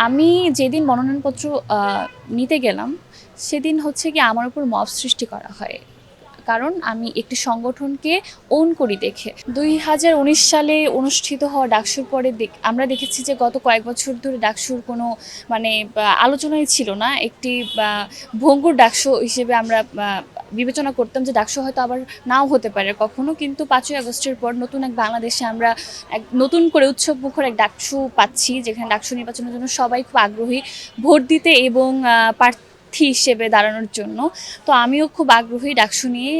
আমি যেদিন মনোনয়নপত্র নিতে গেলাম, সেদিন হচ্ছে গিয়ে আমার উপর মব সৃষ্টি করা হয়। কারণ আমি একটি সংগঠনকে ওন করি দেখে। ২০১৯ সালে অনুষ্ঠিত হওয়া ডাকসুর পরে আমরা দেখেছি যে গত কয়েক বছর ধরে ডাকসুর কোনো মানে আলোচনাই ছিল না। একটি ভঙ্গুর ডাকসু হিসেবে আমরা বিবেচনা করতাম যে ডাকসু হয়তো আবার নাও হতে পারে কখনো। কিন্তু ৫ই আগস্টের পর নতুন এক বাংলাদেশে আমরা এক নতুন করে উৎসবমুখর এক ডাকসু পাচ্ছি, যেখানে ডাকসু নির্বাচনের জন্য সবাই খুব আগ্রহী ভোট দিতে এবং প্রার্থী হিসেবে দাঁড়ানোর জন্য। তো আমিও খুব আগ্রহী ডাকসু নিয়ে,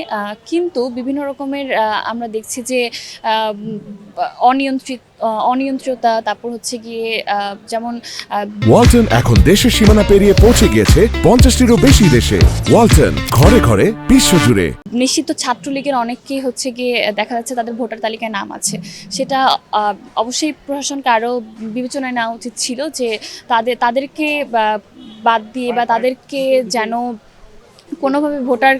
কিন্তু বিভিন্ন রকমের আমরা দেখছি যে অনিয়ন্ত্রিততা, তারপর হচ্ছে গিয়ে যেমন ওয়ালটন এখন দেশের সীমানা পেরিয়ে পৌঁছে গিয়েছে ৫০টিরও বেশি দেশে। ওয়ালটন, ঘরে ঘরে বিশ্বজুড়ে। নিষিদ্ধ ছাত্রলীগের অনেককেই হচ্ছে গিয়ে দেখা যাচ্ছে তাদের ভোটার তালিকায় নাম আছে। সেটা অবশ্যই প্রশাসনকে আরও বিবেচনায় নেওয়া উচিত ছিল যে তাদেরকে বাদ দিয়ে বা তাদেরকে যেন কোনোভাবে ভোটার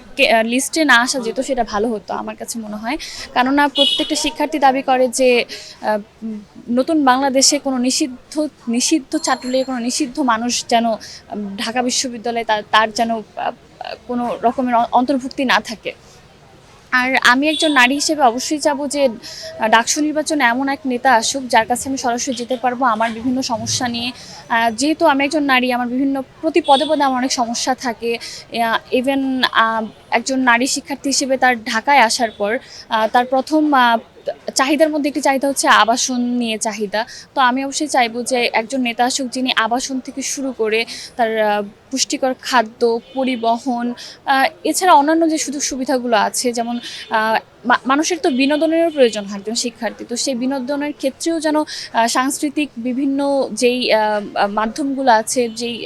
লিস্টে না আসা যেত, সেটা ভালো হতো আমার কাছে মনে হয়। কেননা প্রত্যেকটা শিক্ষার্থী দাবি করে যে নতুন বাংলাদেশে কোনো নিষিদ্ধ ছাত্রলীগের কোনো নিষিদ্ধ মানুষ যেন ঢাকা বিশ্ববিদ্যালয়ে তার যেন কোনো রকমের অন্তর্ভুক্তি না থাকে। আর আমি একজন নারী হিসেবে অবশ্যই চাবো যে ডাকসু নির্বাচনে এমন এক নেতা আসুক যার কাছে আমি সরাসরি যেতে পারবো আমার বিভিন্ন সমস্যা নিয়ে। যেহেতু আমি একজন নারী, আমার বিভিন্ন প্রতি পদে পদে আমার অনেক সমস্যা থাকে। ইভেন একজন নারী শিক্ষার্থী হিসেবে তার ঢাকায় আসার পর তার প্রথম চাহিদার মধ্যে একটি চাহিদা হচ্ছে আবাসন নিয়ে চাহিদা। তো আমি অবশ্যই চাইবো যে একজন নেতা আসুক যিনি আবাসন থেকে শুরু করে তার পুষ্টিকর খাদ্য, পরিবহন, এছাড়া অন্যান্য যে সুযোগ সুবিধাগুলো আছে, যেমন মানুষের তো বিনোদনেরও প্রয়োজন হয় একজন শিক্ষার্থী। তো সেই বিনোদনের ক্ষেত্রেও যেন সাংস্কৃতিক বিভিন্ন যেই মাধ্যমগুলো আছে, যেই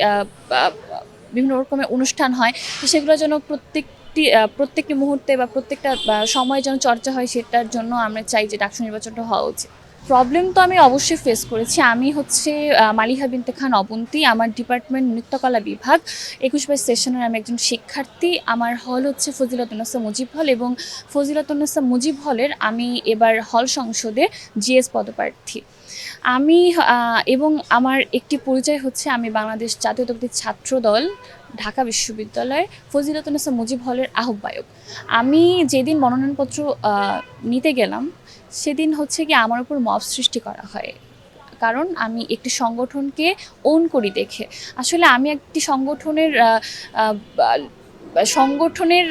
বিভিন্ন রকমের অনুষ্ঠান হয়, তো সেগুলো যেন প্রত্যেকটি মুহূর্তে বা প্রত্যেকটা সময় যেন চর্চা হয়, সেটার জন্য আমরা চাই যে ডাকসু নির্বাচনটা হওয়া উচিত। প্রবলেম তো আমি অবশ্যই ফেস করেছি। আমি হচ্ছে মালিহা বিনতে খান অবন্তী, আমার ডিপার্টমেন্ট নৃত্যকলা বিভাগ ২১ সেশনের আমি একজন শিক্ষার্থী। আমার হল হচ্ছে ফজিলাতুন্নেসা মুজিব হল, এবং ফজিলাতুন্নেসা মুজিব হলের আমি এবার হল সংসদে জিএস পদপ্রার্থী। আমি এবং আমার একটি পরিচয় হচ্ছে আমি বাংলাদেশ জাতীয়তাবাদী ছাত্রদল ঢাকা বিশ্ববিদ্যালয়ের ফজিলাতুন্নেসা মুজিব হলের আহ্বায়ক। আমি যেদিন মনোনয়নপত্র নিতে গেলাম, সেদিন হচ্ছে কি আমার উপর মব সৃষ্টি করা হয়। কারণ আমি একটি সংগঠনকে ওন করি দেখে। আসলে আমি একটি সংগঠনের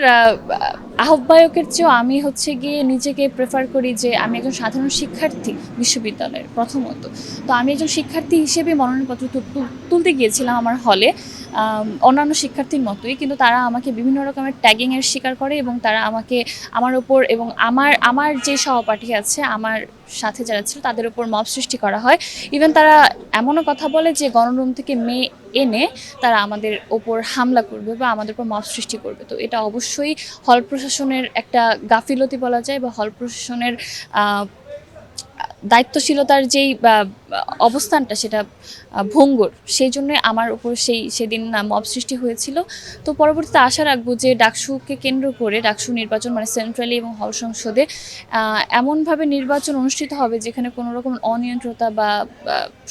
আহ্বায়কের চেয়েও আমি হচ্ছে গিয়ে নিজেকে প্রেফার করি যে আমি একজন সাধারণ শিক্ষার্থী বিশ্ববিদ্যালয়ের প্রথমত। তো আমি একজন শিক্ষার্থী হিসেবে মনোনয়নপত্র তুলতে গিয়েছিলাম আমার হলে, অন্যান্য শিক্ষার্থীর মতোই। কিন্তু তারা আমাকে বিভিন্ন রকমের ট্যাগিংয়ের শিকার করে, এবং তারা আমাকে আমার ওপর এবং আমার যে সহপাঠী আছে, আমার সাথে যারা ছিল, তাদের উপর মব সৃষ্টি করা হয়। ইভেন তারা এমনও কথা বলে যে গণরুম থেকে মেয়ে এনে তারা আমাদের ওপর হামলা করবে বা আমাদের উপর মব সৃষ্টি করবে। তো এটা অবশ্যই হল প্রশাসনের একটা গাফিলতি বলা যায়, বা হল প্রশাসনের দায়িত্বশীলতার যেই অবস্থানটা, সেটা ভঙ্গুর। সেই জন্য আমার উপর সেদিন মব সৃষ্টি হয়েছিল। তো পরবর্তীতে আশা রাখবো যে ডাকসুকে কেন্দ্র করে ডাকসু নির্বাচন মানে সেন্ট্রালি এবং হল সংসদে এমনভাবে নির্বাচন অনুষ্ঠিত হবে যেখানে কোনো রকম অনিয়ন্ত্রিততা বা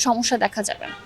সমস্যা দেখা যাবে না।